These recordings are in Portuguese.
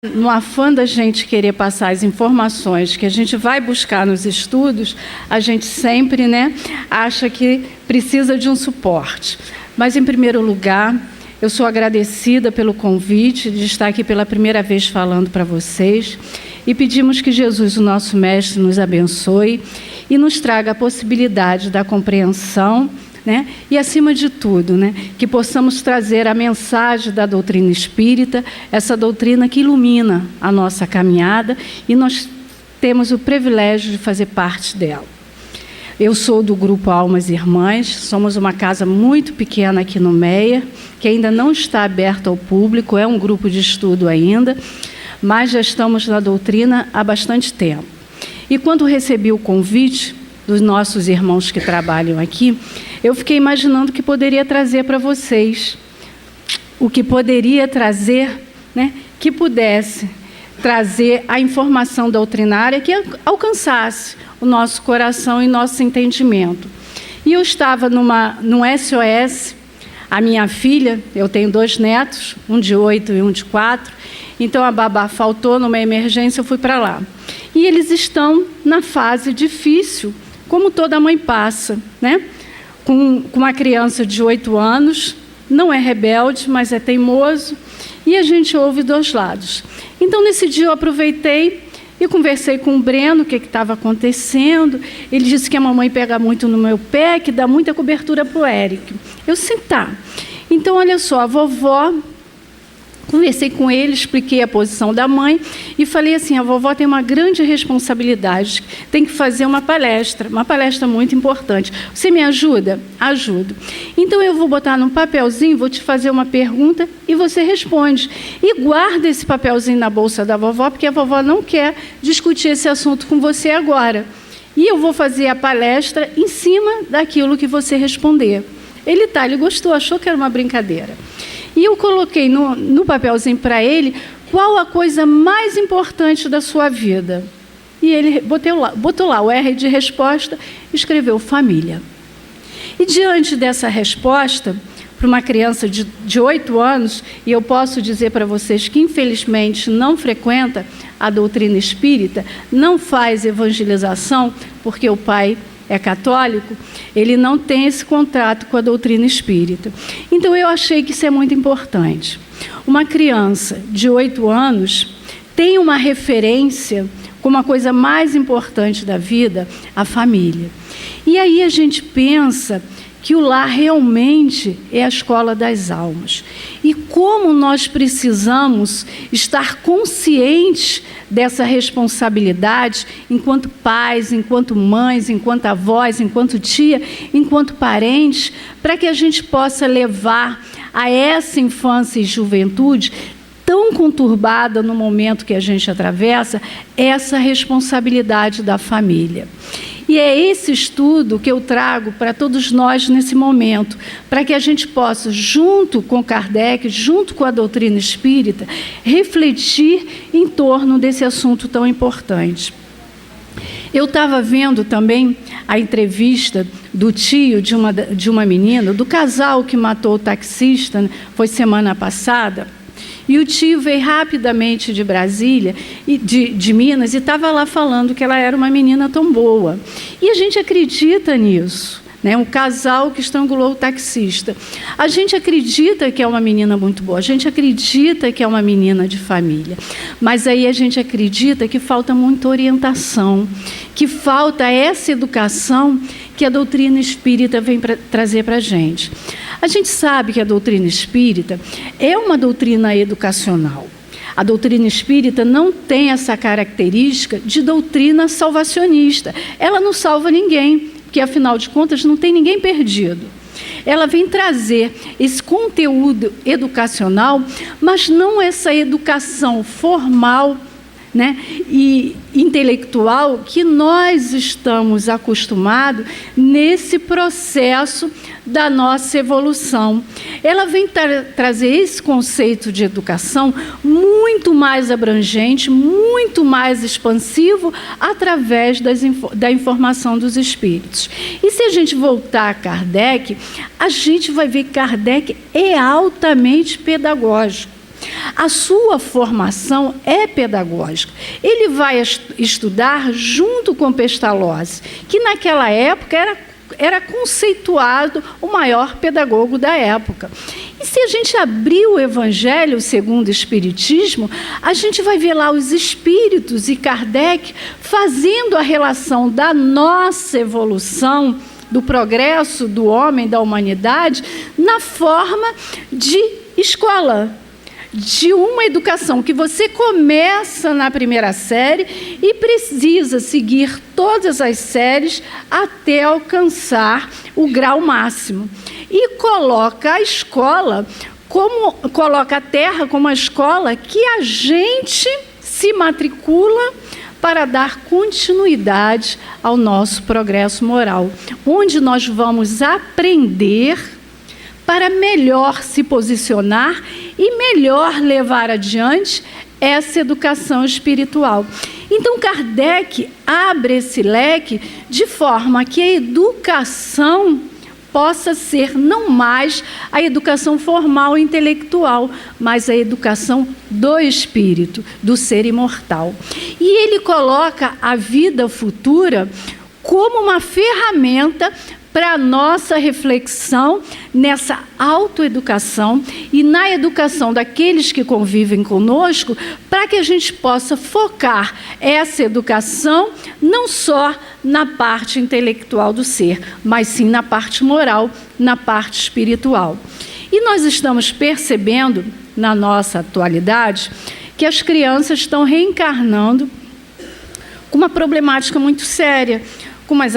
No afã da gente querer passar as informações que a gente vai buscar nos estudos, a gente sempre, acha que precisa de um suporte. Mas, em primeiro lugar, eu sou agradecida pelo convite de estar aqui pela primeira vez falando para vocês e pedimos que Jesus, o nosso Mestre, nos abençoe e nos traga a possibilidade da compreensão, e, acima de tudo, que possamos trazer a mensagem da doutrina espírita, essa doutrina que ilumina a nossa caminhada, e nós temos o privilégio de fazer parte dela. Eu sou do grupo Almas Irmãs, somos uma casa muito pequena aqui no Meia, que ainda não está aberta ao público, é um grupo de estudo ainda, mas já estamos na doutrina há bastante tempo. E quando recebi o convite dos nossos irmãos que trabalham aqui, eu fiquei imaginando o que poderia trazer para vocês, o que poderia trazer, que pudesse trazer a informação doutrinária que alcançasse o nosso coração e nosso entendimento. E eu estava no SOS, a minha filha, eu tenho 2 netos, um de 8 e um de 4, então a babá faltou numa emergência, eu fui para lá. E eles estão na fase difícil, como toda mãe passa, com uma criança de 8 anos, não é rebelde, mas é teimoso, e a gente ouve 2 lados. Então, nesse dia, eu aproveitei e conversei com o Breno, o que estava acontecendo. Ele disse que a mamãe pega muito no meu pé, que dá muita cobertura para o Eric. Eu disse, tá. Então, olha só, a vovó... Conversei com ele, expliquei a posição da mãe e falei assim, a vovó tem uma grande responsabilidade, tem que fazer uma palestra muito importante. Você me ajuda? Ajudo. Então, eu vou botar num papelzinho, vou te fazer uma pergunta e você responde. E guarda esse papelzinho na bolsa da vovó, porque a vovó não quer discutir esse assunto com você agora. E eu vou fazer a palestra em cima daquilo que você responder. Ele gostou, achou que era uma brincadeira. E eu coloquei no papelzinho para ele qual a coisa mais importante da sua vida. E ele botou lá o R de resposta e escreveu família. E diante dessa resposta, para uma criança de 8 anos, e eu posso dizer para vocês que infelizmente não frequenta a doutrina espírita, não faz evangelização, porque o pai é católico, ele não tem esse contato com a doutrina espírita. Então, eu achei que isso é muito importante. Uma criança de 8 anos tem uma referência como a coisa mais importante da vida, a família. E aí a gente pensa que o lar realmente é a escola das almas. E como nós precisamos estar conscientes dessa responsabilidade enquanto pais, enquanto mães, enquanto avós, enquanto tia, enquanto parentes, para que a gente possa levar a essa infância e juventude tão conturbada no momento que a gente atravessa, essa responsabilidade da família. E é esse estudo que eu trago para todos nós nesse momento, para que a gente possa, junto com Kardec, junto com a doutrina espírita, refletir em torno desse assunto tão importante. Eu estava vendo também a entrevista do tio de uma menina, do casal que matou o taxista, foi semana passada. E o tio veio rapidamente de Brasília, de Minas, e estava lá falando que ela era uma menina tão boa. E a gente acredita nisso, um casal que estrangulou o taxista. A gente acredita que é uma menina muito boa, a gente acredita que é uma menina de família. Mas aí a gente acredita que falta muita orientação, que falta essa educação que a doutrina espírita vem trazer para a gente. A gente sabe que a doutrina espírita é uma doutrina educacional. A doutrina espírita não tem essa característica de doutrina salvacionista. Ela não salva ninguém, porque, afinal de contas, não tem ninguém perdido. Ela vem trazer esse conteúdo educacional, mas não essa educação formal, e intelectual que nós estamos acostumados nesse processo da nossa evolução. Ela vem trazer esse conceito de educação muito mais abrangente, muito mais expansivo, através da informação dos espíritos. E se a gente voltar a Kardec, a gente vai ver que Kardec é altamente pedagógico. A sua formação é pedagógica. Ele vai estudar junto com Pestalozzi, que naquela época era conceituado o maior pedagogo da época. E se a gente abrir o Evangelho segundo o Espiritismo, a gente vai ver lá os espíritos e Kardec fazendo a relação da nossa evolução, do progresso do homem, da humanidade, na forma de escola, de uma educação que você começa na primeira série e precisa seguir todas as séries até alcançar o grau máximo. E coloca a escola, coloca a Terra como a escola que a gente se matricula para dar continuidade ao nosso progresso moral, onde nós vamos aprender para melhor se posicionar e melhor levar adiante essa educação espiritual. Então, Kardec abre esse leque de forma que a educação possa ser não mais a educação formal e intelectual, mas a educação do espírito, do ser imortal. E ele coloca a vida futura como uma ferramenta para a nossa reflexão nessa autoeducação e na educação daqueles que convivem conosco, para que a gente possa focar essa educação não só na parte intelectual do ser, mas sim na parte moral, na parte espiritual. E nós estamos percebendo, na nossa atualidade, que as crianças estão reencarnando com uma problemática muito séria, com umas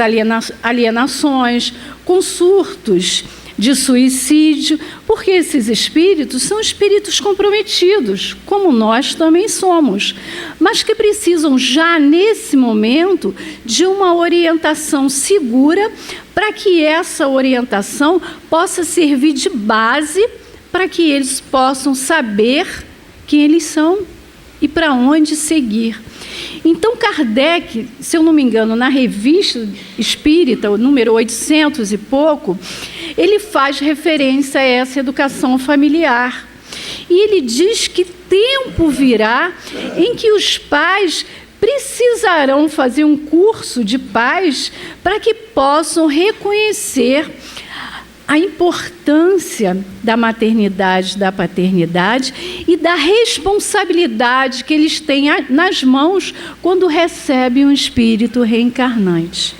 alienações, com surtos de suicídio, porque esses espíritos são espíritos comprometidos, como nós também somos, mas que precisam já nesse momento de uma orientação segura, para que essa orientação possa servir de base para que eles possam saber quem eles são e para onde seguir. Então, Kardec, se eu não me engano, na Revista Espírita, o número 800 e pouco, ele faz referência a essa educação familiar. E ele diz que tempo virá em que os pais precisarão fazer um curso de pais para que possam reconhecer a importância da maternidade, da paternidade e da responsabilidade que eles têm nas mãos quando recebem um espírito reencarnante.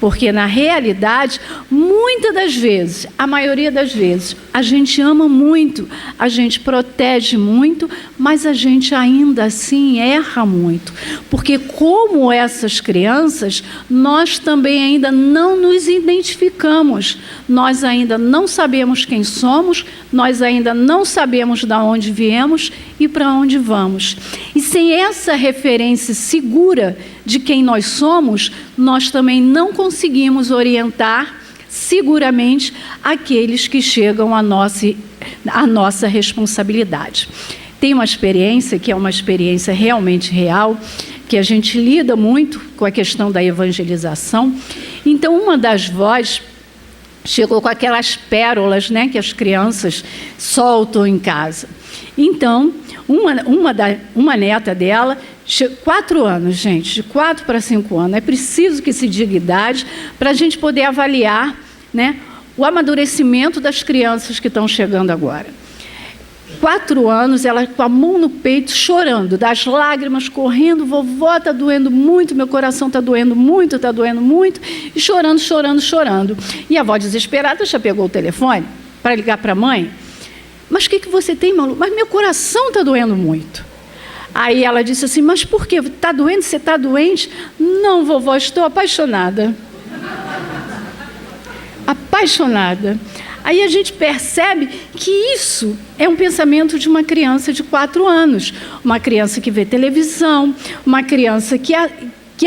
Porque, na realidade, muitas das vezes, a maioria das vezes, a gente ama muito, a gente protege muito, mas a gente ainda assim erra muito. Porque, como essas crianças, nós também ainda não nos identificamos, nós ainda não sabemos quem somos, nós ainda não sabemos de onde viemos e para onde vamos. E sem essa referência segura de quem nós somos, nós também não conseguimos orientar seguramente aqueles que chegam à nossa responsabilidade. Tem uma experiência que é uma experiência realmente real, que a gente lida muito com a questão da evangelização. Então, uma das vós chegou com aquelas pérolas, né, que as crianças soltam em casa. Então, uma neta dela, 4 anos, gente, de 4 para 5 anos, é preciso que se diga idade para a gente poder avaliar, né, o amadurecimento das crianças que estão chegando agora. 4 anos, ela com a mão no peito, chorando, das lágrimas correndo, vovó, está doendo muito, meu coração está doendo muito, e chorando, chorando, chorando. E a avó desesperada já pegou o telefone para ligar para a mãe. Mas o que você tem, Malu? Mas meu coração está doendo muito. Aí ela disse assim, mas por quê? Está doendo? Você está doente? Não, vovó, estou apaixonada. Apaixonada. Aí a gente percebe que isso é um pensamento de uma criança de 4 anos, uma criança que vê televisão, uma criança que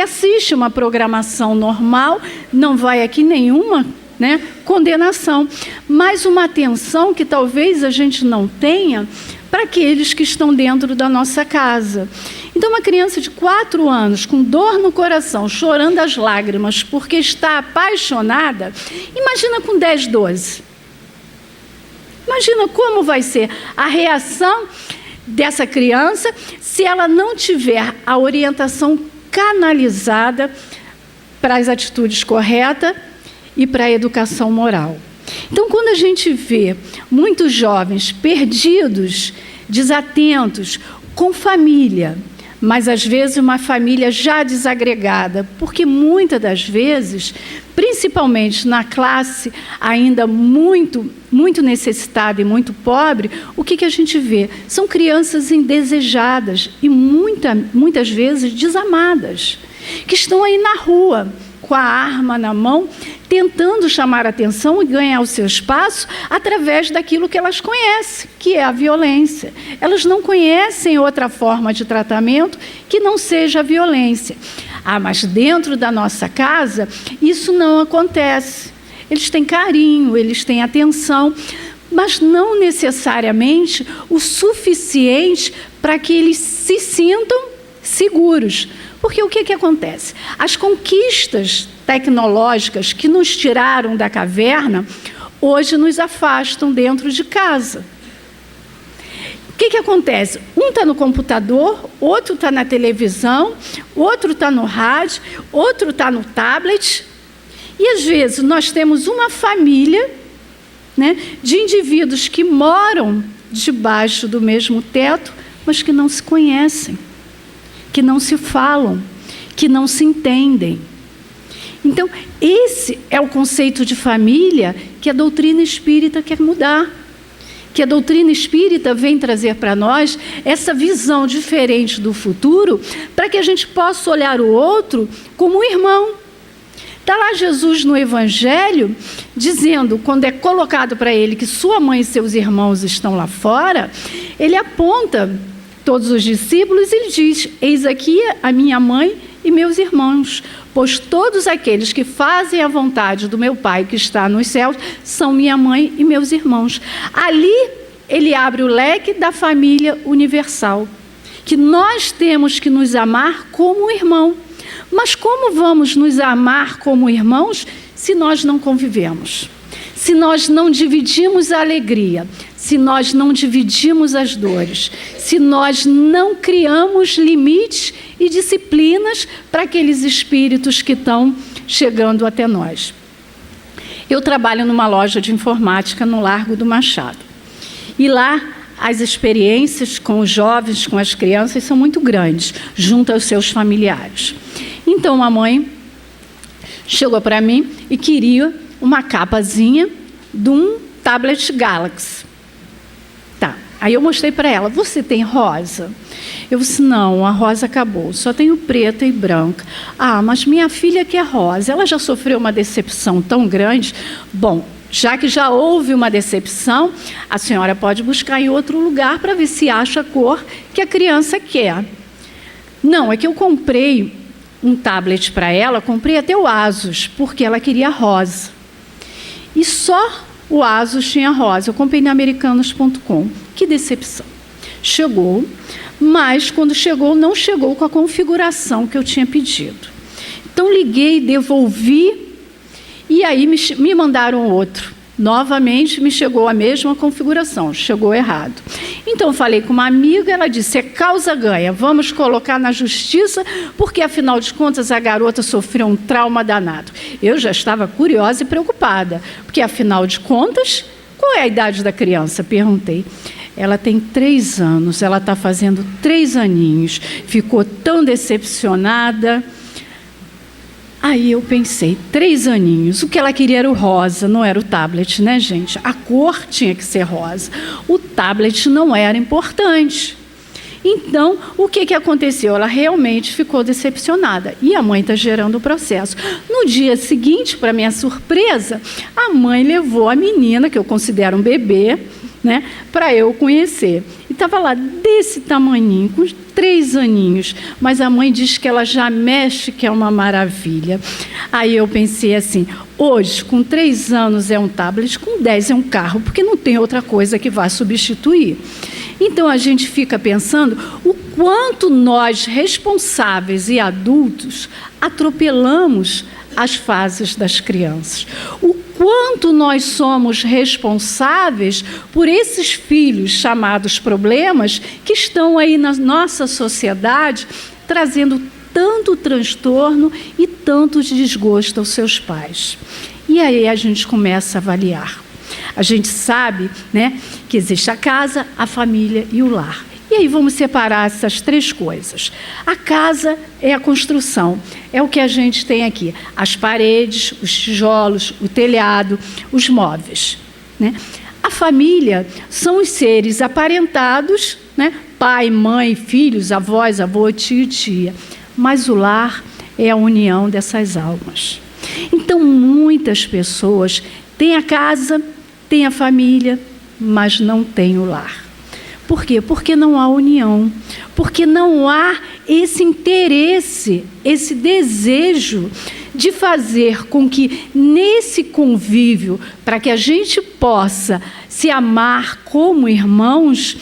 assiste uma programação normal, não vai aqui nenhuma, né, condenação, mas uma atenção que talvez a gente não tenha para aqueles que estão dentro da nossa casa. Então, uma criança de 4 anos, com dor no coração, chorando as lágrimas porque está apaixonada, imagina com 10, 12. Imagina como vai ser a reação dessa criança se ela não tiver a orientação canalizada para as atitudes corretas e para a educação moral. Então, quando a gente vê muitos jovens perdidos, desatentos, com família, mas às vezes uma família já desagregada, porque muitas das vezes, principalmente na classe ainda muito necessitada e muito pobre, o que a gente vê? São crianças indesejadas e muitas vezes desamadas, que estão aí na rua, com a arma na mão, tentando chamar a atenção e ganhar o seu espaço através daquilo que elas conhecem, que é a violência. Elas não conhecem outra forma de tratamento que não seja a violência. Mas dentro da nossa casa, isso não acontece. Eles têm carinho, eles têm atenção, mas não necessariamente o suficiente para que eles se sintam seguros. Porque o que acontece? As conquistas tecnológicas que nos tiraram da caverna, hoje nos afastam dentro de casa. O que acontece? Um está no computador, outro está na televisão, outro está no rádio, outro está no tablet. E, às vezes, nós temos uma família, né, de indivíduos que moram debaixo do mesmo teto, mas que não se conhecem, que não se falam, que não se entendem. Então, esse é o conceito de família que a doutrina espírita quer mudar. Que a doutrina espírita vem trazer para nós essa visão diferente do futuro, para que a gente possa olhar o outro como um irmão. Está lá Jesus no Evangelho, dizendo, quando é colocado para ele que sua mãe e seus irmãos estão lá fora, ele aponta todos os discípulos e ele diz: eis aqui a minha mãe e meus irmãos, pois todos aqueles que fazem a vontade do meu Pai que está nos céus são minha mãe e meus irmãos. Ali ele abre o leque da família universal, que nós temos que nos amar como irmão. Mas como vamos nos amar como irmãos se nós não convivemos? Se nós não dividimos a alegria, se nós não dividimos as dores, se nós não criamos limites e disciplinas para aqueles espíritos que estão chegando até nós. Eu trabalho numa loja de informática no Largo do Machado. E lá as experiências com os jovens, com as crianças, são muito grandes, junto aos seus familiares. Então a mãe chegou para mim e queria uma capazinha de um tablet Galaxy. Tá. Aí eu mostrei para ela: você tem rosa? Eu disse: não, a rosa acabou, só tenho preta e branca. Mas minha filha quer rosa, ela já sofreu uma decepção tão grande. Bom, já que já houve uma decepção, a senhora pode buscar em outro lugar para ver se acha a cor que a criança quer. Não, é que eu comprei um tablet para ela, comprei até o Asus, porque ela queria rosa. E só o Asus tinha rosa. Eu comprei na Americanos.com. Que decepção. Chegou, mas quando chegou, não chegou com a configuração que eu tinha pedido. Então liguei, devolvi, e aí me mandaram outro. Novamente me chegou a mesma configuração, chegou errado. Então eu falei com uma amiga, ela disse: é causa ganha, vamos colocar na justiça, porque afinal de contas a garota sofreu um trauma danado. Eu já estava curiosa e preocupada, porque afinal de contas, qual é a idade da criança? Perguntei. Ela tem 3 anos, ela está fazendo 3 aninhos, ficou tão decepcionada. Aí eu pensei, 3 aninhos, o que ela queria era o rosa, não era o tablet, né, gente? A cor tinha que ser rosa, o tablet não era importante. Então, o que aconteceu? Ela realmente ficou decepcionada, e a mãe está gerando o processo. No dia seguinte, para minha surpresa, a mãe levou a menina, que eu considero um bebê, né, para eu conhecer. E estava lá desse tamanhinho, com 3 aninhos, mas a mãe diz que ela já mexe, que é uma maravilha. Aí eu pensei assim: hoje, com 3 anos é um tablet, com 10 é um carro, porque não tem outra coisa que vá substituir. Então a gente fica pensando o quanto nós, responsáveis e adultos, atropelamos as fases das crianças. O quanto nós somos responsáveis por esses filhos chamados problemas que estão aí na nossa sociedade trazendo tanto transtorno e tanto desgosto aos seus pais. E aí a gente começa a avaliar. A gente sabe, né, que existe a casa, a família e o lar. E aí vamos separar essas três coisas. A casa é a construção, é o que a gente tem aqui. As paredes, os tijolos, o telhado, os móveis, né? A família são os seres aparentados, né? Pai, mãe, filhos, avós, avô, tio e tia. Mas o lar é a união dessas almas. Então, muitas pessoas têm a casa, têm a família, mas não têm o lar. Por quê? Porque não há união, porque não há esse interesse, esse desejo de fazer com que nesse convívio, para que a gente possa se amar como irmãos,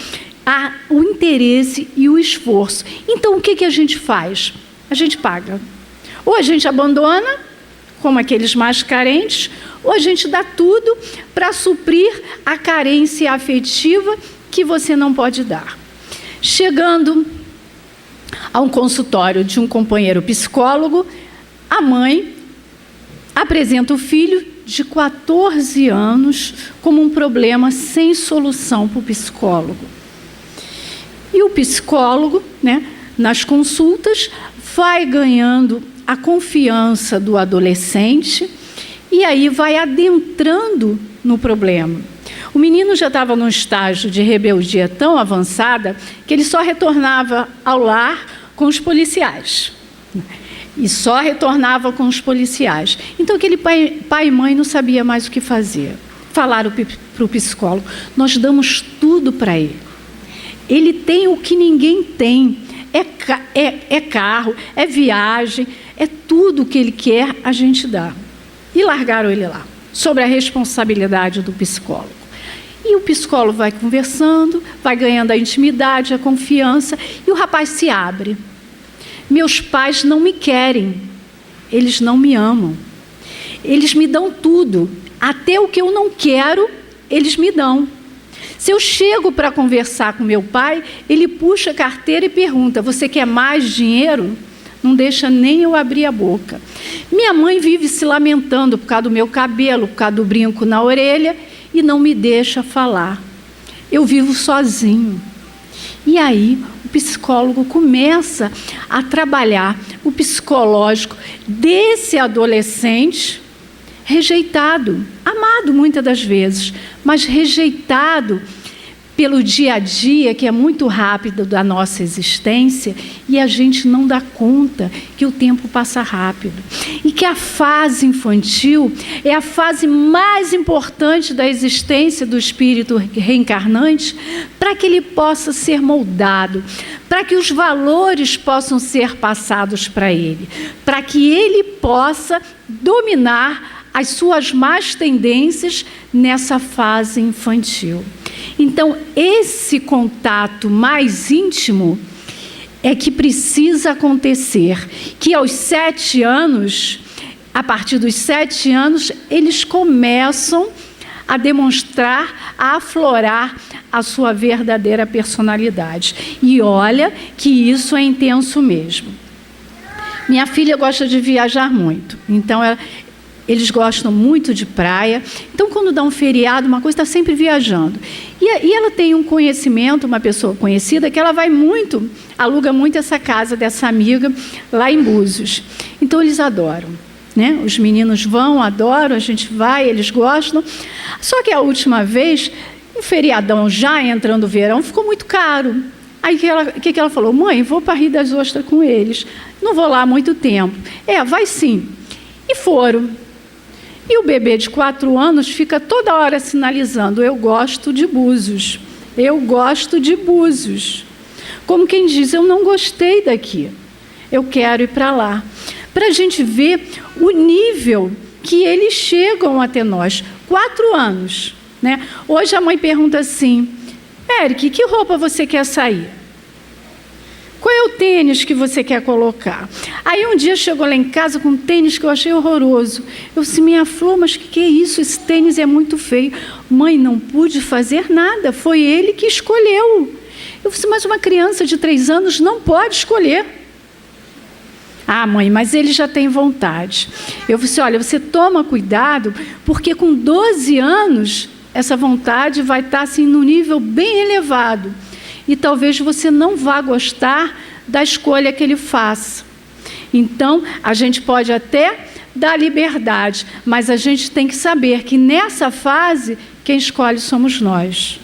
há o interesse e o esforço. Então, o que a gente faz? A gente paga. Ou a gente abandona, como aqueles mais carentes, ou a gente dá tudo para suprir a carência afetiva que você não pode dar. Chegando a um consultório de um companheiro psicólogo, a mãe apresenta o filho de 14 anos como um problema sem solução para o psicólogo. E o psicólogo, né, nas consultas, vai ganhando a confiança do adolescente e aí vai adentrando no problema. O menino já estava num estágio de rebeldia tão avançada que ele só retornava ao lar com os policiais. E só retornava com os policiais. Então, aquele pai e mãe não sabia mais o que fazer. Falaram para o psicólogo: nós damos tudo para ele. Ele tem o que ninguém tem. É carro, é viagem, é tudo o que ele quer, a gente dá. E largaram ele lá, sobre a responsabilidade do psicólogo. E o psicólogo vai conversando, vai ganhando a intimidade, a confiança, e o rapaz se abre. Meus pais não me querem, eles não me amam. Eles me dão tudo, até o que eu não quero, eles me dão. Se eu chego para conversar com meu pai, ele puxa a carteira e pergunta: você quer mais dinheiro? Não deixa nem eu abrir a boca. Minha mãe vive se lamentando por causa do meu cabelo, por causa do brinco na orelha, e não me deixa falar. Eu vivo sozinho. E aí o psicólogo começa a trabalhar o psicológico desse adolescente rejeitado, amado muitas das vezes, mas rejeitado pelo dia a dia, que é muito rápido da nossa existência, e a gente não dá conta que o tempo passa rápido. E que a fase infantil é a fase mais importante da existência do espírito reencarnante, para que ele possa ser moldado, para que os valores possam ser passados para ele, para que ele possa dominar as suas más tendências nessa fase infantil. Então, esse contato mais íntimo é que precisa acontecer, que aos 7 anos, a partir dos 7 anos, eles começam a demonstrar, a aflorar a sua verdadeira personalidade. E olha que isso é intenso mesmo. Minha filha gosta de viajar muito, então eles gostam muito de praia. Então, quando dá um feriado, uma coisa, está sempre viajando. E ela tem um conhecimento, uma pessoa conhecida, que ela vai muito, aluga muito essa casa dessa amiga lá em Búzios. Então, eles adoram, né? Os meninos vão, adoram, a gente vai, eles gostam. Só que a última vez, um feriadão já entrando o verão, ficou muito caro. Aí o que ela falou? Mãe, vou para Rio das Ostras com eles. Não vou lá há muito tempo. Vai sim. E foram. E o bebê de 4 anos fica toda hora sinalizando: eu gosto de Búzios, eu gosto de Búzios. Como quem diz: eu não gostei daqui, eu quero ir para lá. Para a gente ver o nível que eles chegam até nós. 4 anos. Né? Hoje a mãe pergunta assim: Eric, que roupa você quer sair? qual é o tênis que você quer colocar? Aí um dia chegou lá em casa com um tênis que eu achei horroroso. Eu disse, minha Flor, mas o que é isso? Esse tênis é muito feio. Mãe, não pude fazer nada, foi ele que escolheu. Eu disse, mas uma criança de 3 anos não pode escolher. Ah, mãe, mas ele já tem vontade. Eu disse, olha, você toma cuidado, porque com 12 anos, essa vontade vai estar assim, num nível bem elevado. E talvez você não vá gostar da escolha que ele faça. Então, a gente pode até dar liberdade, mas a gente tem que saber que nessa fase, quem escolhe somos nós.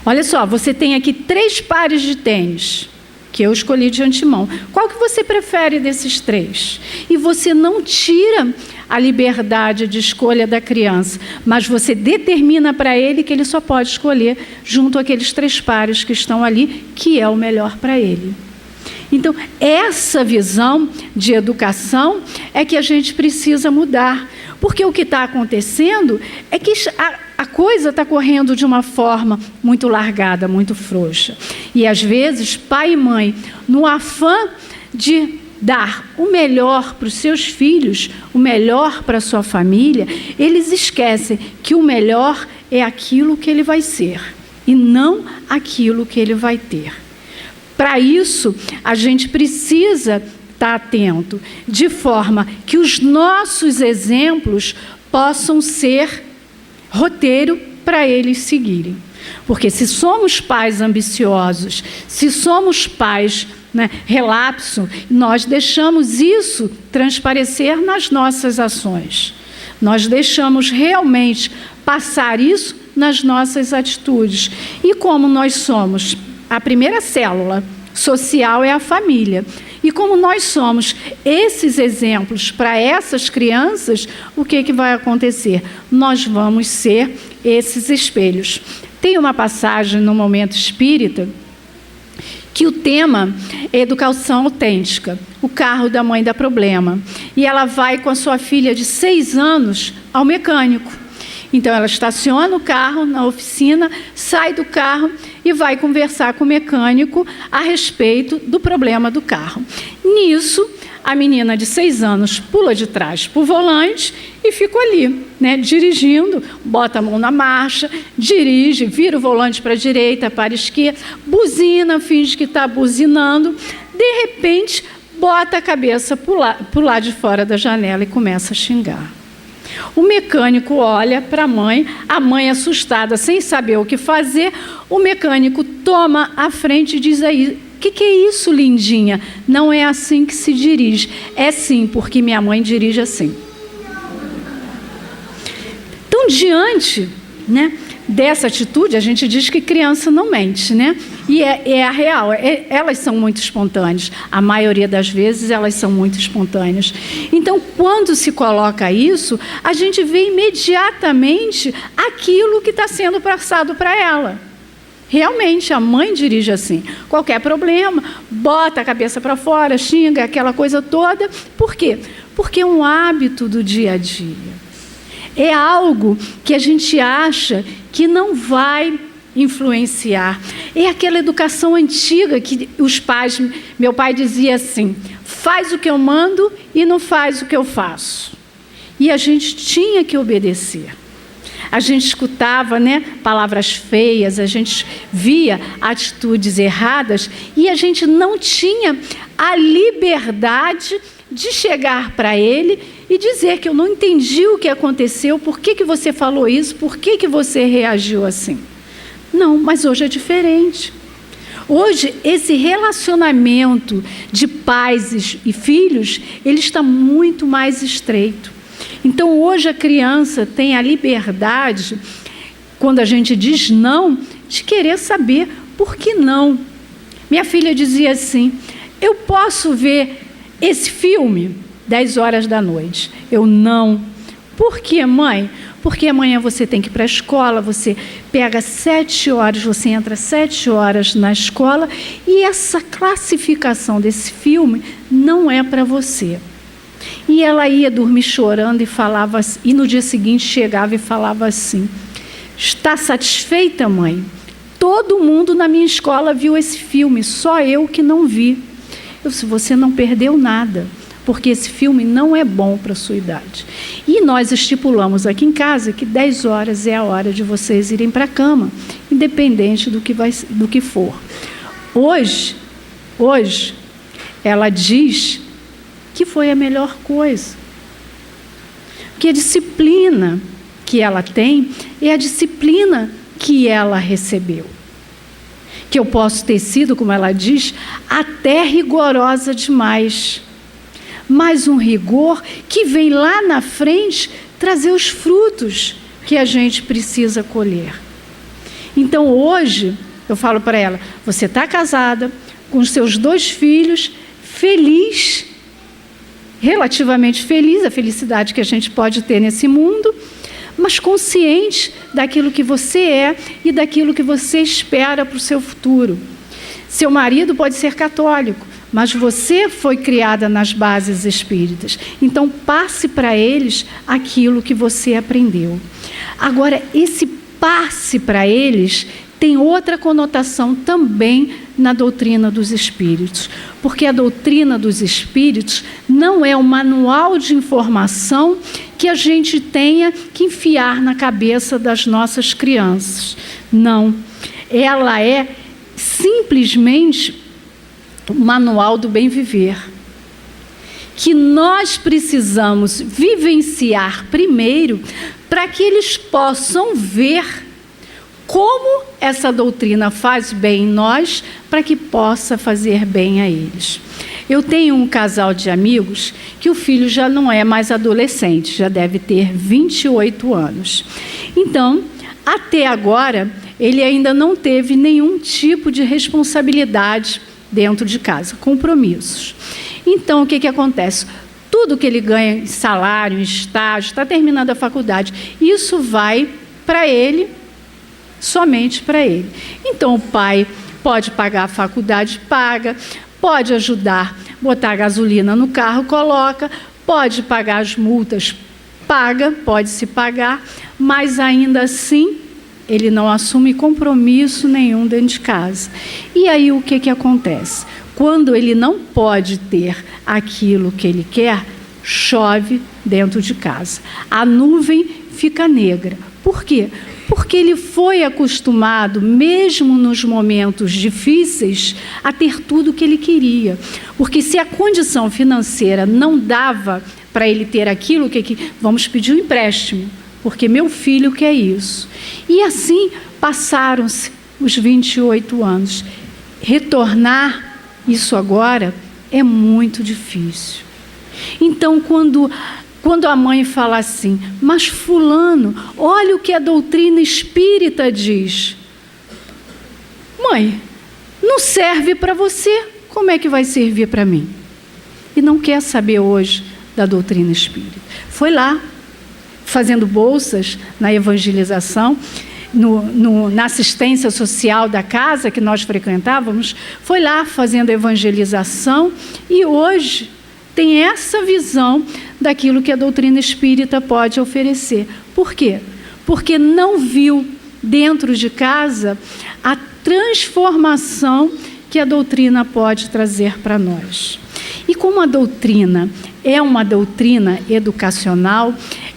Olha só, você tem aqui 3 pares de tênis, que eu escolhi de antemão. Qual que você prefere desses 3? E você não tira a liberdade de escolha da criança, mas você determina para ele que ele só pode escolher junto àqueles 3 pares que estão ali, que é o melhor para ele. Então, essa visão de educação é que a gente precisa mudar, porque o que está acontecendo é que a coisa está correndo de uma forma muito largada, muito frouxa. E, às vezes, pai e mãe, no afã de dar o melhor para os seus filhos, o melhor para a sua família, eles esquecem que o melhor é aquilo que ele vai ser, e não aquilo que ele vai ter. Para isso, a gente precisa estar atento, de forma que os nossos exemplos possam ser roteiro para eles seguirem. Porque se somos pais ambiciosos, se somos pais, relapso, nós deixamos isso transparecer nas nossas ações. Nós deixamos realmente passar isso nas nossas atitudes. E como nós somos a primeira célula social é a família. E como nós somos esses exemplos para essas crianças, o que vai acontecer? Nós vamos ser esses espelhos. Tem uma passagem no Momento Espírita que o tema é educação autêntica. O carro da mãe dá problema. E ela vai com a sua filha de 6 anos ao mecânico. Então, ela estaciona o carro na oficina, sai do carro e vai conversar com o mecânico a respeito do problema do carro. Nisso, a menina de 6 anos pula de trás para o volante e fica ali, dirigindo, bota a mão na marcha, dirige, vira o volante para a direita, para a esquerda, buzina, finge que está buzinando. De repente, bota a cabeça para o lado de fora da janela e começa a xingar. O mecânico olha para a mãe assustada, sem saber o que fazer, o mecânico toma a frente e diz aí, o que é isso, lindinha? Não é assim que se dirige. É sim, porque minha mãe dirige assim. Então, diante dessa atitude, a gente diz que criança não mente, E é a real, elas são muito espontâneas. A maioria das vezes, elas são muito espontâneas. Então, quando se coloca isso, a gente vê imediatamente aquilo que está sendo passado para ela. Realmente, a mãe dirige assim. Qualquer problema, bota a cabeça para fora, xinga, aquela coisa toda. Por quê? Porque é um hábito do dia a dia. É algo que a gente acha que não vai influenciar. É aquela educação antiga que os pais... Meu pai dizia assim, faz o que eu mando e não faz o que eu faço. E a gente tinha que obedecer. A gente escutava, palavras feias, a gente via atitudes erradas e a gente não tinha a liberdade de chegar para ele e dizer que eu não entendi o que aconteceu, por que você falou isso, por que você reagiu assim. Não, mas hoje é diferente. Hoje, esse relacionamento de pais e filhos, ele está muito mais estreito. Então, hoje a criança tem a liberdade, quando a gente diz não, de querer saber por que não. Minha filha dizia assim, eu posso ver esse filme 10 horas da noite? Eu não. Por quê, mãe? Porque amanhã você tem que ir para a escola, você pega 7 horas, você entra 7 horas na escola e essa classificação desse filme não é para você. E ela ia dormir chorando e falava assim, e no dia seguinte chegava e falava assim, está satisfeita, mãe? todo mundo na minha escola viu esse filme, só eu que não vi. Eu disse, você não perdeu nada, porque esse filme não é bom para a sua idade. E nós estipulamos aqui em casa que 10 horas é a hora de vocês irem para a cama, independente do que for. Hoje, ela diz que foi a melhor coisa. Porque a disciplina que ela tem é a disciplina que ela recebeu. Que eu posso ter sido, como ela diz, até rigorosa demais. Mas um rigor que vem lá na frente trazer os frutos que a gente precisa colher. Então, hoje, eu falo para ela, você está casada, com os seus 2 filhos, feliz, relativamente feliz, a felicidade que a gente pode ter nesse mundo, mas consciente daquilo que você é e daquilo que você espera para o seu futuro. Seu marido pode ser católico, mas você foi criada nas bases espíritas. Então, passe para eles aquilo que você aprendeu. Agora, esse passe para eles tem outra conotação também na doutrina dos espíritos, porque a doutrina dos espíritos não é um manual de informação que a gente tenha que enfiar na cabeça das nossas crianças. Não. Ela é simplesmente o manual do bem viver, que nós precisamos vivenciar primeiro para que eles possam ver como essa doutrina faz bem em nós, para que possa fazer bem a eles. Eu tenho um casal de amigos que o filho já não é mais adolescente, já deve ter 28 anos. Então, até agora, ele ainda não teve nenhum tipo de responsabilidade dentro de casa, compromissos. Então, o que acontece? Tudo que ele ganha em salário, em estágio, está terminando a faculdade, isso vai para ele, somente para ele. Então, o pai pode pagar a faculdade, paga, pode ajudar, botar gasolina no carro, coloca, pode pagar as multas, paga, pode se pagar, mas ainda assim ele não assume compromisso nenhum dentro de casa. E aí o que acontece? Quando ele não pode ter aquilo que ele quer, chove dentro de casa. A nuvem fica negra. Por quê? Porque ele foi acostumado, mesmo nos momentos difíceis, a ter tudo o que ele queria. Porque se a condição financeira não dava para ele ter aquilo, vamos pedir um empréstimo, porque meu filho quer isso. E assim passaram-se os 28 anos. Retornar isso agora é muito difícil. Então, quando a mãe fala assim, mas fulano, olha o que a doutrina espírita diz. Mãe, não serve para você, como é que vai servir para mim? E não quer saber hoje da doutrina espírita. Foi lá, fazendo bolsas na evangelização, na assistência social da casa que nós frequentávamos, foi lá fazendo evangelização e hoje tem essa visão daquilo que a doutrina espírita pode oferecer. Por quê? Porque não viu dentro de casa a transformação que a doutrina pode trazer para nós. E como a doutrina é uma doutrina educacional,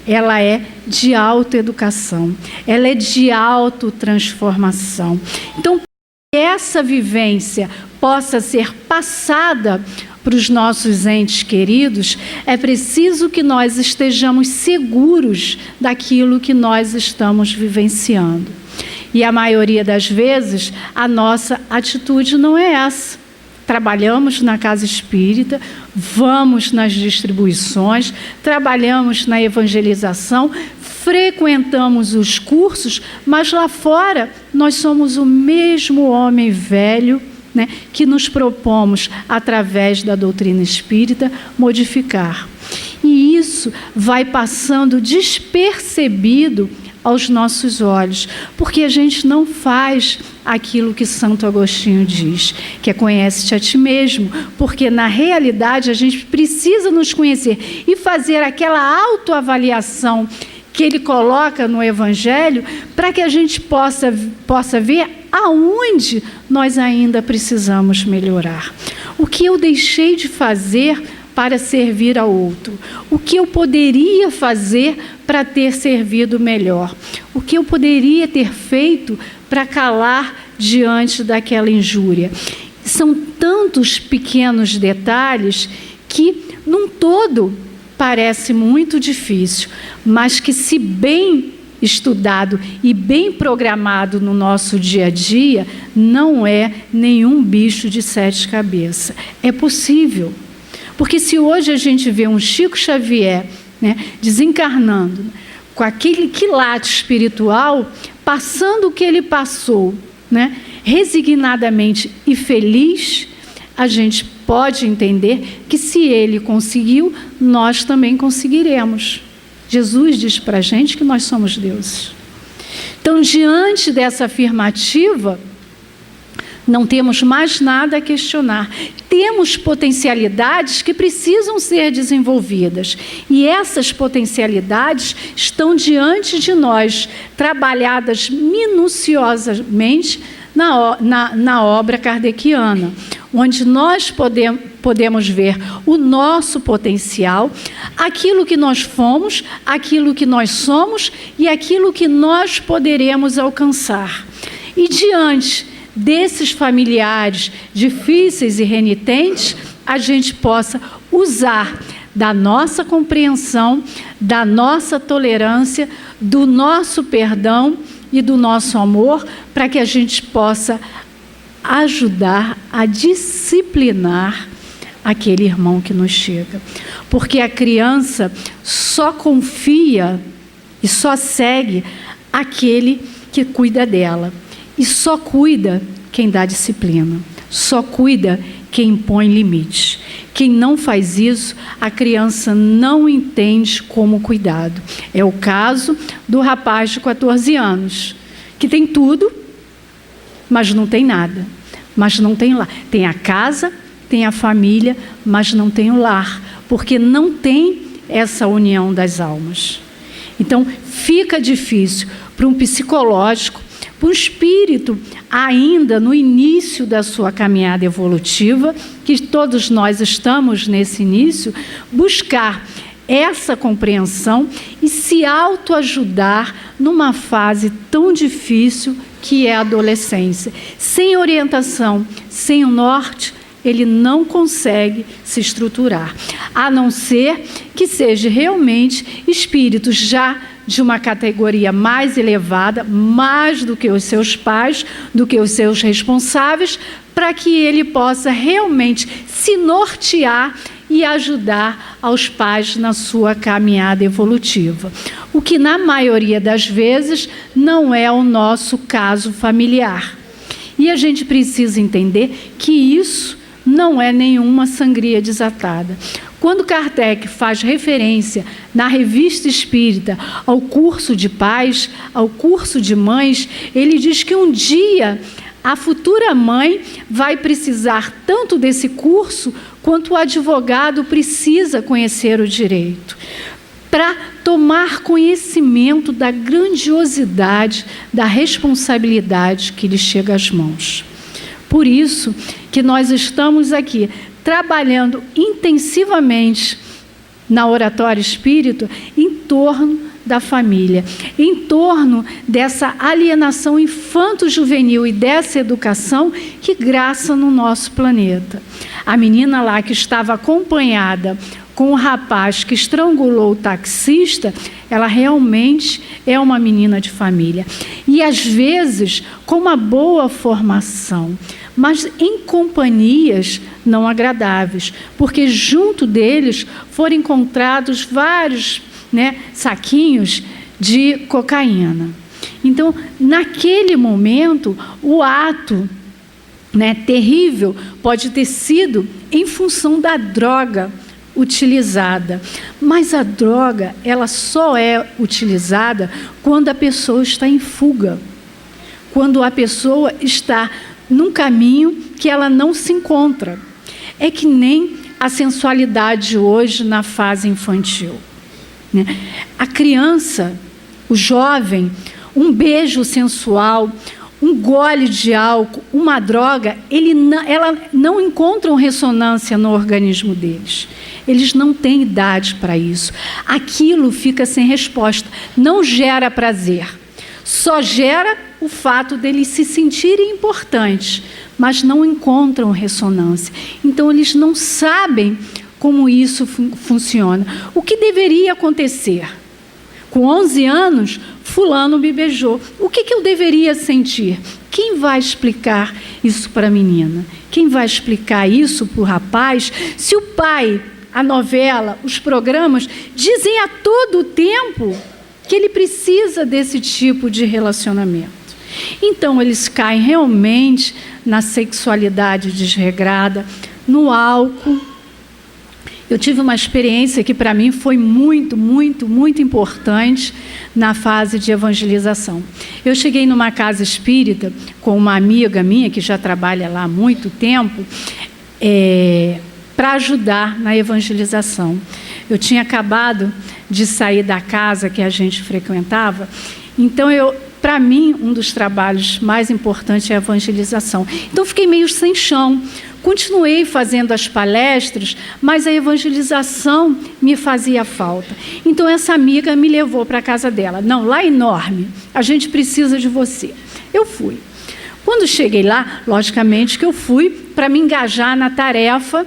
ela é de autoeducação, ela é de autotransformação. Então, para que essa vivência possa ser passada para os nossos entes queridos, é preciso que nós estejamos seguros daquilo que nós estamos vivenciando. E a maioria das vezes, a nossa atitude não é essa. Trabalhamos na casa espírita, vamos nas distribuições, trabalhamos na evangelização, frequentamos os cursos, mas lá fora nós somos o mesmo homem velho, né, que nos propomos, através da doutrina espírita, modificar. E isso vai passando despercebido aos nossos olhos, porque a gente não faz aquilo que Santo Agostinho diz, que é conhece-te a ti mesmo, porque na realidade a gente precisa nos conhecer e fazer aquela autoavaliação que ele coloca no Evangelho, para que a gente possa ver aonde nós ainda precisamos melhorar. O que eu deixei de fazer para servir ao outro? O que eu poderia fazer para ter servido melhor? O que eu poderia ter feito para calar diante daquela injúria? São tantos pequenos detalhes que, num todo, parece muito difícil, mas que, se bem estudado e bem programado no nosso dia a dia, não é nenhum bicho de 7 cabeças. É possível. Porque se hoje a gente vê um Chico Xavier, né, desencarnando, com aquele quilate espiritual, passando o que ele passou, né, resignadamente e feliz, a gente pode entender que, se ele conseguiu, nós também conseguiremos. Jesus diz para a gente que nós somos deuses. Então, diante dessa afirmativa, não temos mais nada a questionar. Temos potencialidades que precisam ser desenvolvidas. E essas potencialidades estão diante de nós, trabalhadas minuciosamente na obra kardeciana, onde nós podemos ver o nosso potencial, aquilo que nós fomos, aquilo que nós somos e aquilo que nós poderemos alcançar. E diante desses familiares difíceis e renitentes, a gente possa usar da nossa compreensão, da nossa tolerância, do nosso perdão e do nosso amor, para que a gente possa ajudar a disciplinar aquele irmão que nos chega. Porque a criança só confia e só segue aquele que cuida dela. E só cuida quem dá disciplina. Só cuida quem impõe limites. Quem não faz isso, a criança não entende como cuidado. É o caso do rapaz de 14 anos, que tem tudo, mas não tem nada. Mas não tem lar. Tem a casa, tem a família, mas não tem o lar, porque não tem essa união das almas. Então, fica difícil para um psicológico, para um espírito ainda no início da sua caminhada evolutiva, que todos nós estamos nesse início, buscar essa compreensão e se autoajudar numa fase tão difícil que é a adolescência. Sem orientação, sem o norte, ele não consegue se estruturar, a não ser que seja realmente espírito já de uma categoria mais elevada, mais do que os seus pais, do que os seus responsáveis, para que ele possa realmente se nortear e ajudar aos pais na sua caminhada evolutiva. O que, na maioria das vezes, não é o nosso caso familiar. E a gente precisa entender que isso não é nenhuma sangria desatada. Quando Kardec faz referência na Revista Espírita ao curso de pais, ao curso de mães, ele diz que um dia a futura mãe vai precisar tanto desse curso quanto o advogado precisa conhecer o direito, para tomar conhecimento da grandiosidade, da responsabilidade que lhe chega às mãos. Por isso que nós estamos aqui trabalhando intensivamente na Oratória Espírita em torno da família, em torno dessa alienação infanto-juvenil e dessa educação que graça no nosso planeta. A menina lá que estava acompanhada com o rapaz que estrangulou o taxista, ela realmente é uma menina de família. E, às vezes, com uma boa formação, mas em companhias não agradáveis, porque junto deles foram encontrados vários saquinhos de cocaína. Então, naquele momento, o ato terrível pode ter sido em função da droga utilizada. Mas a droga, ela só é utilizada quando a pessoa está em fuga, quando a pessoa está num caminho que ela não se encontra. É que nem a sensualidade hoje na fase infantil. A criança, o jovem, um beijo sensual, um gole de álcool, uma droga, ela não encontram ressonância no organismo deles. Eles não têm idade para isso. Aquilo fica sem resposta, não gera prazer. Só gera o fato deles se sentirem importantes, mas não encontram ressonância. Então, eles não sabem como isso funciona. O que deveria acontecer? Com 11 anos, fulano me beijou. O que eu deveria sentir? Quem vai explicar isso para a menina? Quem vai explicar isso para o rapaz? Se o pai, a novela, os programas, dizem a todo tempo que ele precisa desse tipo de relacionamento. Então, eles caem realmente na sexualidade desregrada, no álcool. Eu tive uma experiência que, para mim, foi muito, muito, muito importante na fase de evangelização. Eu cheguei numa casa espírita com uma amiga minha, que já trabalha lá há muito tempo, para ajudar na evangelização. Eu tinha acabado de sair da casa que a gente frequentava, então para mim, um dos trabalhos mais importantes é a evangelização. Então, fiquei meio sem chão. Continuei fazendo as palestras, mas a evangelização me fazia falta. Então, essa amiga me levou para a casa dela. Não, lá é enorme, a gente precisa de você. Eu fui. Quando cheguei lá, logicamente que eu fui para me engajar na tarefa,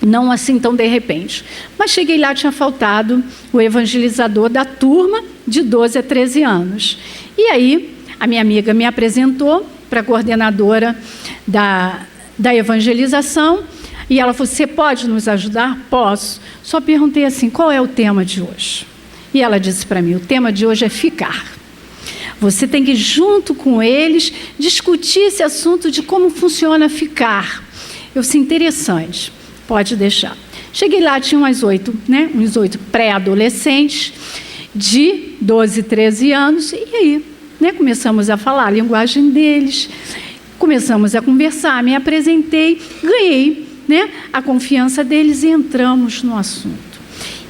não assim tão de repente. Mas cheguei lá, tinha faltado o evangelizador da turma de 12 a 13 anos. E aí, a minha amiga me apresentou para a coordenadora da evangelização, e ela falou: você pode nos ajudar? Posso. Só perguntei assim: qual é o tema de hoje? E ela disse para mim: o tema de hoje é ficar. Você tem que, junto com eles, discutir esse assunto de como funciona ficar. Eu disse: interessante, pode deixar. Cheguei lá, tinha uns 8 pré-adolescentes, de 12, 13 anos, e aí, começamos a falar a linguagem deles, começamos a conversar, me apresentei, ganhei a confiança deles e entramos no assunto.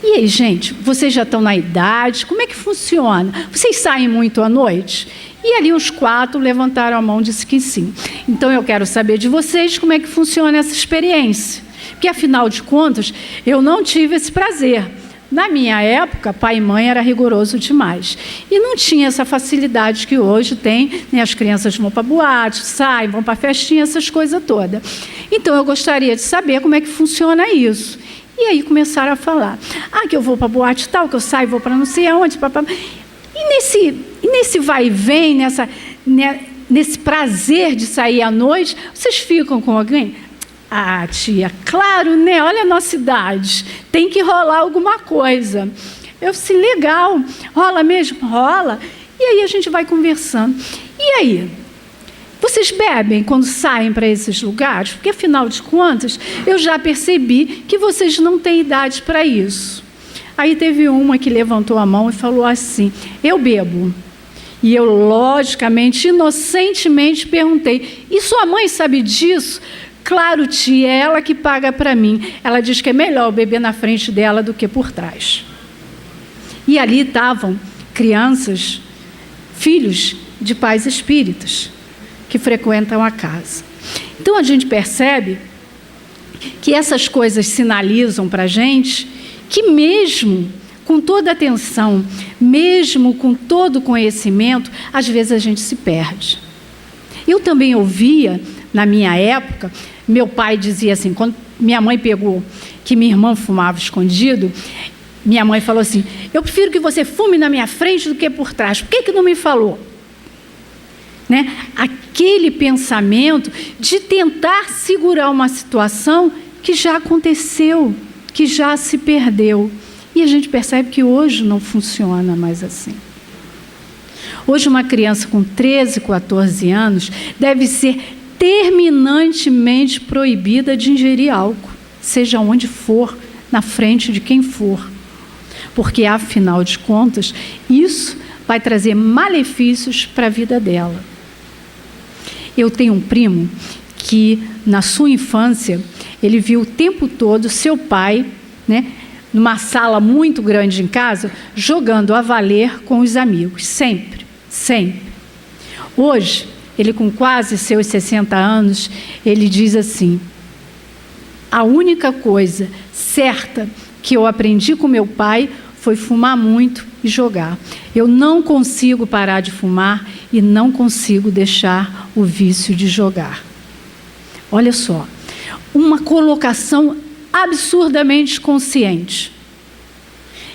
E aí, gente, vocês já estão na idade, como é que funciona? Vocês saem muito à noite? E ali os 4 levantaram a mão e disseram que sim. Então, eu quero saber de vocês como é que funciona essa experiência. Porque, afinal de contas, eu não tive esse prazer. Na minha época, pai e mãe era rigoroso demais. E não tinha essa facilidade que hoje tem, as crianças vão para boate, saem, vão para festinha, essas coisas todas. Então, eu gostaria de saber como é que funciona isso. E aí começaram a falar: que eu vou para boate tal, que eu saio, vou para não sei aonde, papá. E nesse vai e vem, nesse prazer de sair à noite, vocês ficam com alguém? Tia, claro, olha a nossa idade, tem que rolar alguma coisa. Eu disse: legal, rola mesmo? Rola. E aí a gente vai conversando. E aí? Vocês bebem quando saem para esses lugares? Porque, afinal de contas, eu já percebi que vocês não têm idade para isso. Aí teve uma que levantou a mão e falou assim: eu bebo. E eu, logicamente, inocentemente perguntei: e sua mãe sabe disso? Claro, tia, é ela que paga para mim. Ela diz que é melhor eu beber na frente dela do que por trás. E ali estavam crianças, filhos de pais espíritas, que frequentam a casa. Então, a gente percebe que essas coisas sinalizam para a gente que, mesmo com toda a atenção, mesmo com todo o conhecimento, às vezes a gente se perde. Eu também ouvia, na minha época, meu pai dizia assim, quando minha mãe pegou que minha irmã fumava escondido, minha mãe falou assim: eu prefiro que você fume na minha frente do que por trás. Por que não me falou? Aquele pensamento de tentar segurar uma situação que já aconteceu, que já se perdeu. E a gente percebe que hoje não funciona mais assim. Hoje, uma criança com 13, 14 anos deve ser terminantemente proibida de ingerir álcool, seja onde for, na frente de quem for. Porque, afinal de contas, isso vai trazer malefícios para a vida dela. Eu tenho um primo que, na sua infância, ele viu o tempo todo seu pai, numa sala muito grande em casa, jogando a valer com os amigos, sempre, sempre. Hoje, ele com quase seus 60 anos, ele diz assim: a única coisa certa que eu aprendi com meu pai foi fumar muito e jogar. Eu não consigo parar de fumar e não consigo deixar o vício de jogar. Olha só, uma colocação absurdamente consciente.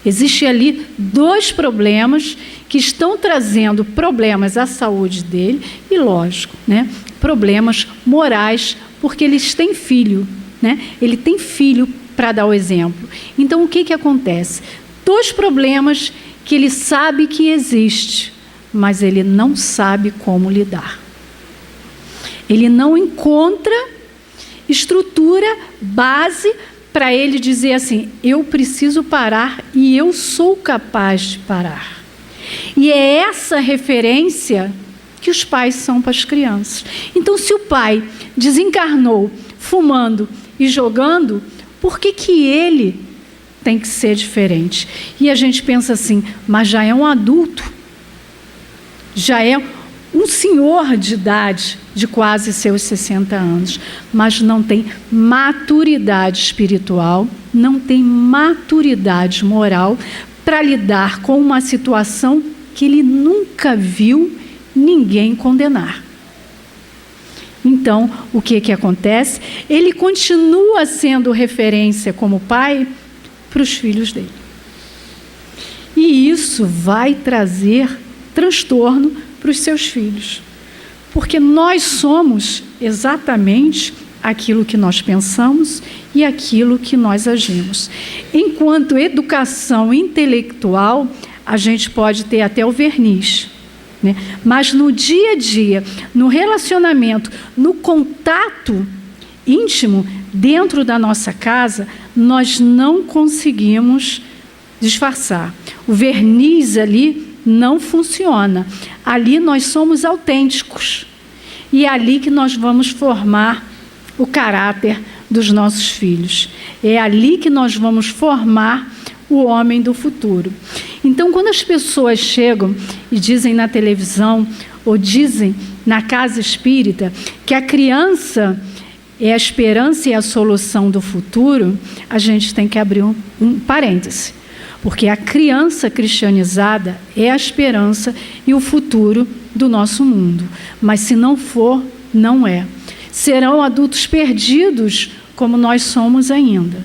Existem ali 2 problemas que estão trazendo problemas à saúde dele e, lógico, né, problemas morais, porque eles têm filho, né? Ele tem filho para dar o exemplo. Então, o que acontece? 2 problemas que ele sabe que existe, mas ele não sabe como lidar. Ele não encontra estrutura, base, para ele dizer assim: eu preciso parar e eu sou capaz de parar. E é essa referência que os pais são para as crianças. Então, se o pai desencarnou fumando e jogando, por que ele tem que ser diferente? E a gente pensa assim: mas já é um adulto, já é um senhor de idade, de quase seus 60 anos, mas não tem maturidade espiritual, não tem maturidade moral para lidar com uma situação que ele nunca viu ninguém condenar. Então, o que acontece? Ele continua sendo referência como pai para os filhos dele. E isso vai trazer transtorno para os seus filhos. Porque nós somos exatamente aquilo que nós pensamos e aquilo que nós agimos. Enquanto educação intelectual, a gente pode ter até o verniz, né? Mas no dia a dia, no relacionamento, no contato íntimo, dentro da nossa casa, nós não conseguimos disfarçar. O verniz ali não funciona. Ali nós somos autênticos. E é ali que nós vamos formar o caráter dos nossos filhos. É ali que nós vamos formar o homem do futuro. Então, quando as pessoas chegam e dizem na televisão ou dizem na casa espírita que a criança é a esperança e a solução do futuro, a gente tem que abrir um parêntese. Porque a criança cristianizada é a esperança e o futuro do nosso mundo. Mas se não for, não é. Serão adultos perdidos, como nós somos ainda.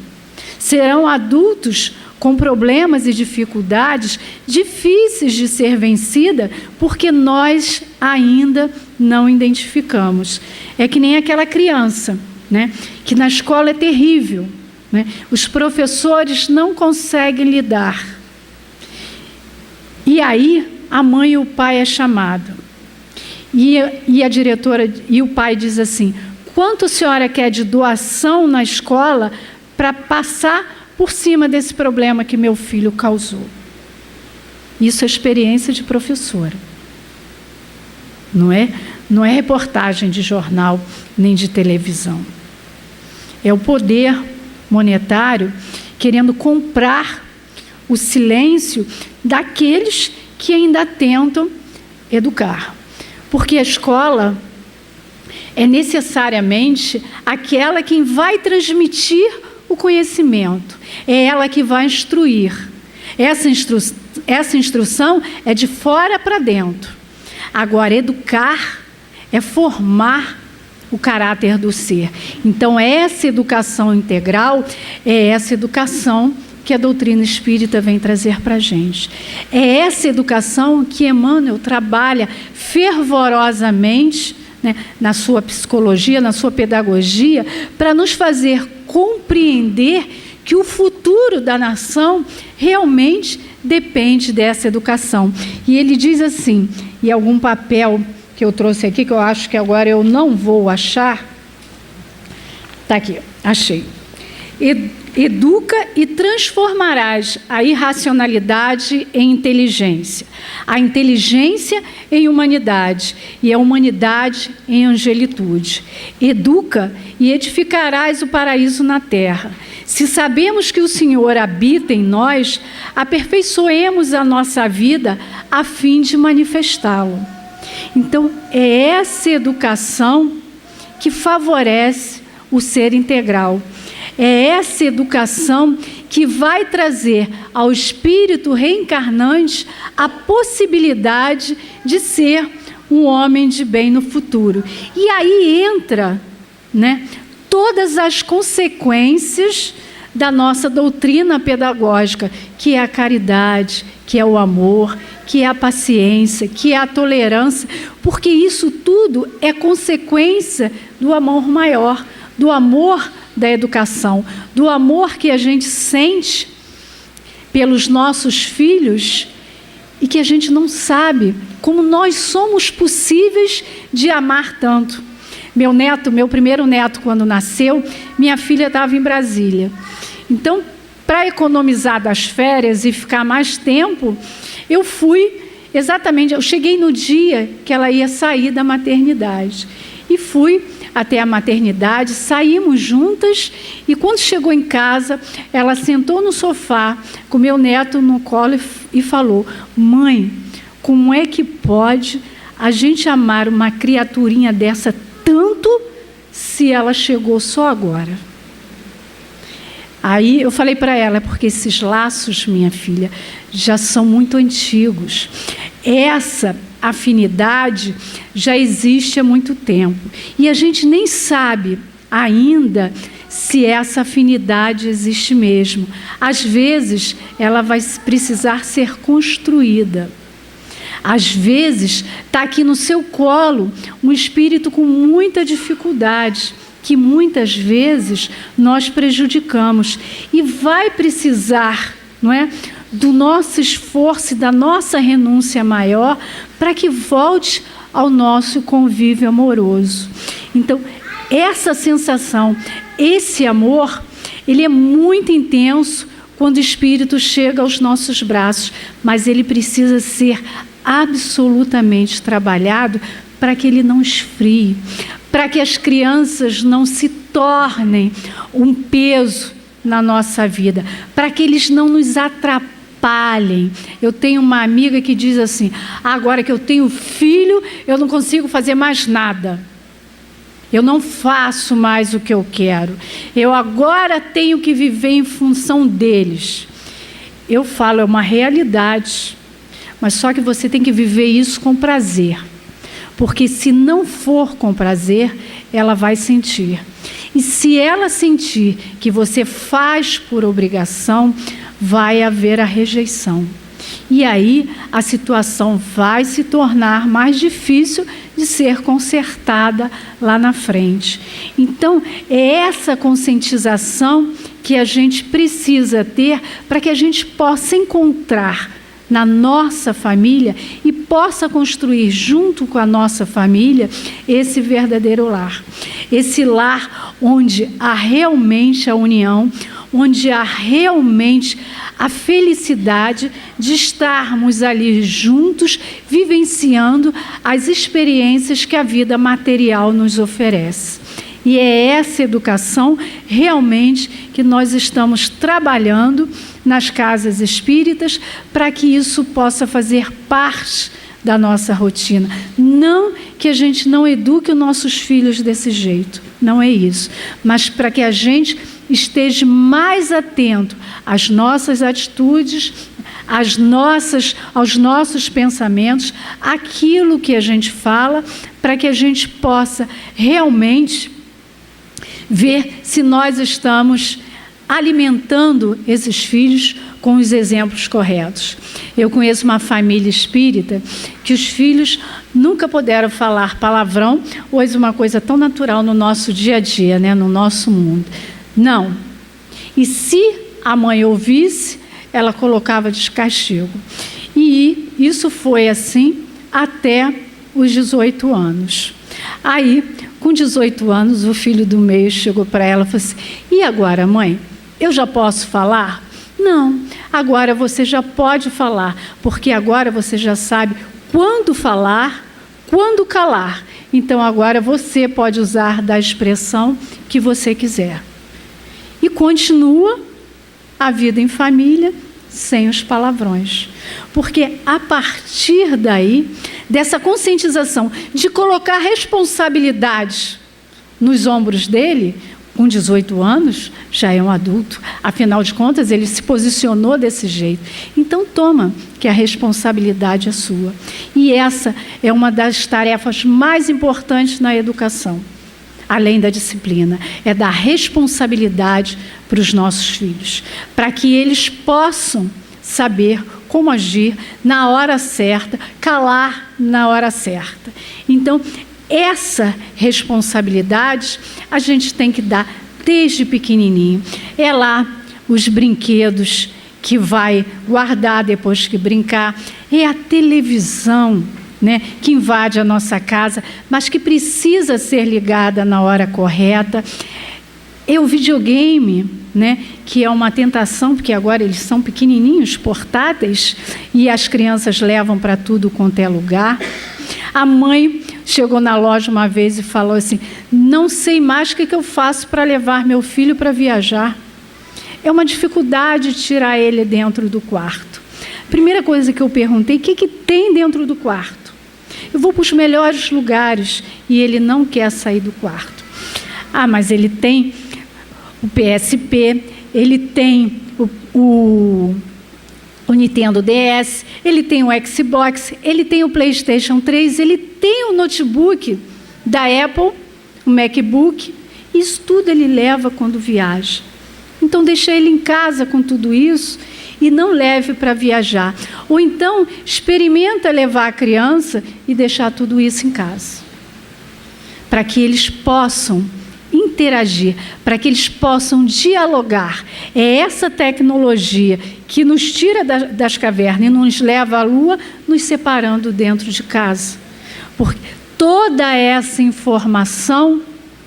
Serão adultos com problemas e dificuldades difíceis de ser vencida, porque nós ainda não identificamos. É que nem aquela criança, né, que na escola é terrível, né? Os professores não conseguem lidar. E aí a mãe e o pai é chamado. E a diretora e o pai diz assim: quanto a senhora quer de doação na escola para passar por cima desse problema que meu filho causou? Isso é experiência de professora. Não é reportagem de jornal nem de televisão. É o poder monetário querendo comprar o silêncio daqueles que ainda tentam educar. Porque a escola é necessariamente aquela quem vai transmitir o conhecimento. É ela que vai instruir. Essa instrução é de fora para dentro. Agora, educar é formar o caráter do ser. Então, essa educação integral é essa educação que a doutrina espírita vem trazer para a gente. É essa educação que Emmanuel trabalha fervorosamente, né, na sua psicologia, na sua pedagogia, para nos fazer compreender que o futuro da nação realmente depende dessa educação. E ele diz assim, e algum papel que eu trouxe aqui, que eu acho que agora eu não vou achar. Está aqui, achei. Educa e transformarás a irracionalidade em inteligência, a inteligência em humanidade e a humanidade em angelitude. Educa e edificarás o paraíso na terra. Se sabemos que o Senhor habita em nós, aperfeiçoemos a nossa vida a fim de manifestá-lo. Então, é essa educação que favorece o ser integral. É essa educação que vai trazer ao espírito reencarnante a possibilidade de ser um homem de bem no futuro. E aí entra, né, todas as consequências da nossa doutrina pedagógica, que é a caridade, que é o amor, que é a paciência, que é a tolerância, porque isso tudo é consequência do amor maior, do amor da educação, do amor que a gente sente pelos nossos filhos e que a gente não sabe como nós somos possíveis de amar tanto. Meu primeiro neto, quando nasceu, minha filha estava em Brasília. Então, para economizar das férias e ficar mais tempo, eu cheguei no dia que ela ia sair da maternidade. E fui até a maternidade, saímos juntas, e quando chegou em casa, ela sentou no sofá, com meu neto no colo e falou: mãe, como é que pode a gente amar uma criaturinha dessa tanto se ela chegou só agora? Aí eu falei para ela, porque esses laços, minha filha, já são muito antigos. Essa afinidade já existe há muito tempo. E a gente nem sabe ainda se essa afinidade existe mesmo. Às vezes, ela vai precisar ser construída. Às vezes, está aqui no seu colo um espírito com muita dificuldade, que muitas vezes nós prejudicamos. E vai precisar, não é, do nosso esforço e da nossa renúncia maior para que volte ao nosso convívio amoroso. Então, essa sensação, esse amor, ele é muito intenso quando o espírito chega aos nossos braços, mas ele precisa ser absolutamente trabalhado para que ele não esfrie, para que as crianças não se tornem um peso na nossa vida, para que eles não nos atrapalhem. Eu tenho uma amiga que diz assim: agora que eu tenho filho, eu não consigo fazer mais nada. Eu não faço mais o que eu quero. Eu agora tenho que viver em função deles. Eu falo, é uma realidade, mas só que você tem que viver isso com prazer. Porque se não for com prazer, ela vai sentir. E se ela sentir que você faz por obrigação, vai haver a rejeição. E aí a situação vai se tornar mais difícil de ser consertada lá na frente. Então, é essa conscientização que a gente precisa ter para que a gente possa encontrar na nossa família e possa construir junto com a nossa família esse verdadeiro lar. Esse lar onde há realmente a união, onde há realmente a felicidade de estarmos ali juntos, vivenciando as experiências que a vida material nos oferece. E é essa educação realmente que nós estamos trabalhando nas casas espíritas para que isso possa fazer parte da nossa rotina. Não que a gente não eduque os nossos filhos desse jeito, não é isso, mas para que a gente esteja mais atento às nossas atitudes, aos nossos pensamentos, aquilo que a gente fala, para que a gente possa realmente ver se nós estamos alimentando esses filhos com os exemplos corretos. Eu conheço uma família espírita que os filhos nunca puderam falar palavrão, hoje uma coisa tão natural no nosso dia a dia, né, no nosso mundo. Não. E se a mãe ouvisse, ela colocava de castigo. E isso foi assim até os 18 anos. Aí, com 18 anos, o filho do meio chegou para ela e falou assim: e agora, mãe? Eu já posso falar? Não, agora você já pode falar, porque agora você já sabe quando falar, quando calar. Então, agora você pode usar da expressão que você quiser. E continua a vida em família, sem os palavrões. Porque a partir daí, dessa conscientização de colocar responsabilidade nos ombros dele, com 18 anos, já é um adulto. Afinal de contas, ele se posicionou desse jeito. Então, toma, que a responsabilidade é sua. E essa é uma das tarefas mais importantes na educação, além da disciplina, é dar responsabilidade para os nossos filhos, para que eles possam saber como agir na hora certa, calar na hora certa. Então, essa responsabilidade a gente tem que dar desde pequenininho. É lá os brinquedos que vai guardar depois que brincar, é a televisão, né, que invade a nossa casa, mas que precisa ser ligada na hora correta. É o videogame, né, que é uma tentação, porque agora eles são pequenininhos, portáteis, e as crianças levam para tudo quanto é lugar. A mãe chegou na loja uma vez e falou assim: não sei mais o que eu faço para levar meu filho para viajar. É uma dificuldade tirar ele dentro do quarto. Primeira coisa que eu perguntei: o que tem dentro do quarto? Eu vou para os melhores lugares e ele não quer sair do quarto. Ah, mas ele tem o PSP, ele tem o Nintendo DS, ele tem o Xbox, ele tem o PlayStation 3, ele tem o notebook da Apple, o MacBook, isso tudo ele leva quando viaja. Então, deixa ele em casa com tudo isso e não leve para viajar. Ou então, experimenta levar a criança e deixar tudo isso em casa, para que eles possam interagir, para que eles possam dialogar. É essa tecnologia que nos tira das cavernas e nos leva à Lua, nos separando dentro de casa. Porque toda essa informação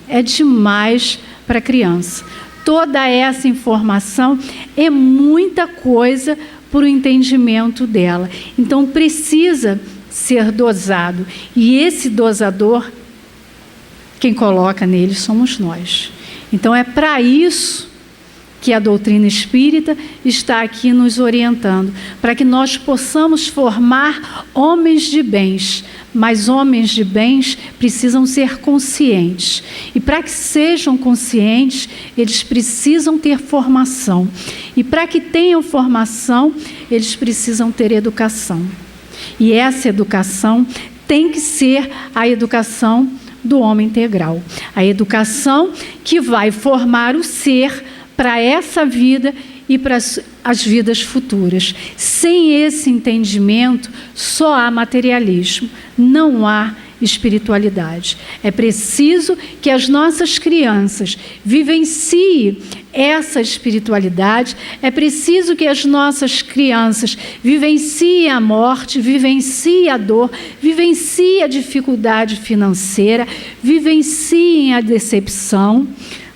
é demais para a criança. Toda essa informação é muita coisa para o entendimento dela. Então, precisa ser dosado. E esse dosador, quem coloca nele somos nós. Então, é para isso que a doutrina espírita está aqui nos orientando, para que nós possamos formar homens de bens, mas homens de bens precisam ser conscientes. E para que sejam conscientes, eles precisam ter formação. E para que tenham formação, eles precisam ter educação. E essa educação tem que ser a educação do homem integral. A educação que vai formar o ser para essa vida e para as vidas futuras. Sem esse entendimento, só há materialismo, não há espiritualidade. É preciso que as nossas crianças vivenciem essa espiritualidade, é preciso que as nossas crianças vivenciem a morte, vivenciem a dor, vivenciem a dificuldade financeira, vivenciem a decepção.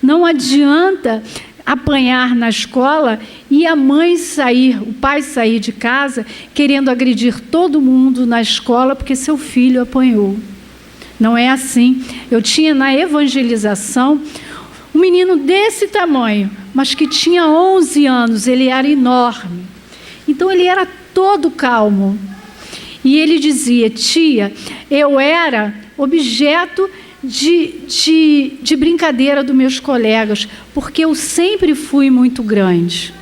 Não adianta apanhar na escola e a mãe sair, o pai sair de casa querendo agredir todo mundo na escola porque seu filho apanhou. Não é assim. Eu tinha na evangelização um menino desse tamanho, mas que tinha 11 anos, ele era enorme. Então ele era todo calmo. E ele dizia: tia, eu era objeto de brincadeira dos meus colegas, porque eu sempre fui muito grande.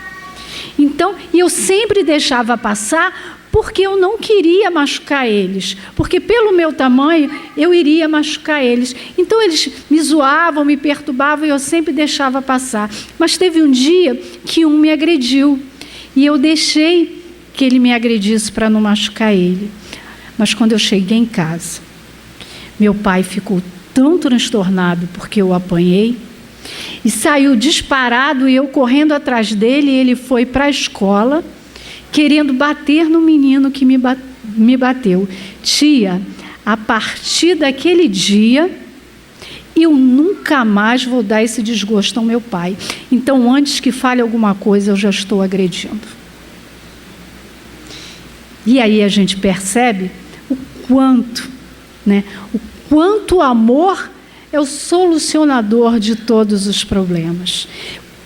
Então, e eu sempre deixava passar porque eu não queria machucar eles, porque pelo meu tamanho eu iria machucar eles. Então eles me zoavam, me perturbavam e eu sempre deixava passar. Mas teve um dia que um me agrediu e eu deixei que ele me agredisse para não machucar ele. Mas quando eu cheguei em casa, meu pai ficou tão transtornado porque eu apanhei e saiu disparado e eu correndo atrás dele, e ele foi para a escola querendo bater no menino que me bateu. Tia, a partir daquele dia, eu nunca mais vou dar esse desgosto ao meu pai. Então, antes que fale alguma coisa, eu já estou agredindo. E aí a gente percebe o quanto, né? O quanto o amor é o solucionador de todos os problemas.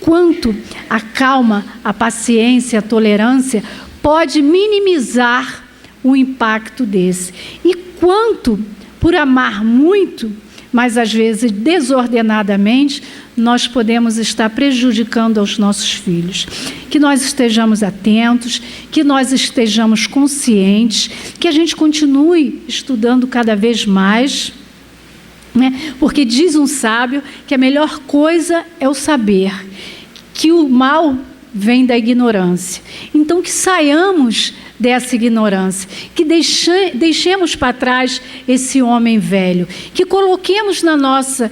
quanto a calma, a paciência, a tolerância pode minimizar o impacto desse. E quanto, por amar muito, mas às vezes desordenadamente, nós podemos estar prejudicando aos nossos filhos. Que nós estejamos atentos, que nós estejamos conscientes, que a gente continue estudando cada vez mais, né? Porque diz um sábio que a melhor coisa é o saber, que o mal vem da ignorância. Então, que saiamos dessa ignorância, que deixemos para trás esse homem velho, que coloquemos na nossa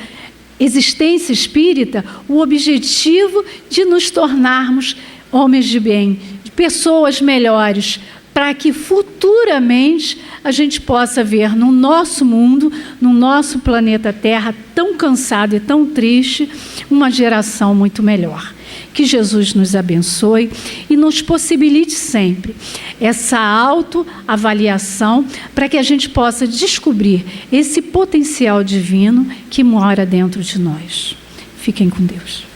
existência espírita o objetivo de nos tornarmos homens de bem, pessoas melhores, para que futuramente a gente possa ver no nosso mundo, no nosso planeta Terra, tão cansado e tão triste, uma geração muito melhor. Que Jesus nos abençoe e nos possibilite sempre essa autoavaliação para que a gente possa descobrir esse potencial divino que mora dentro de nós. Fiquem com Deus.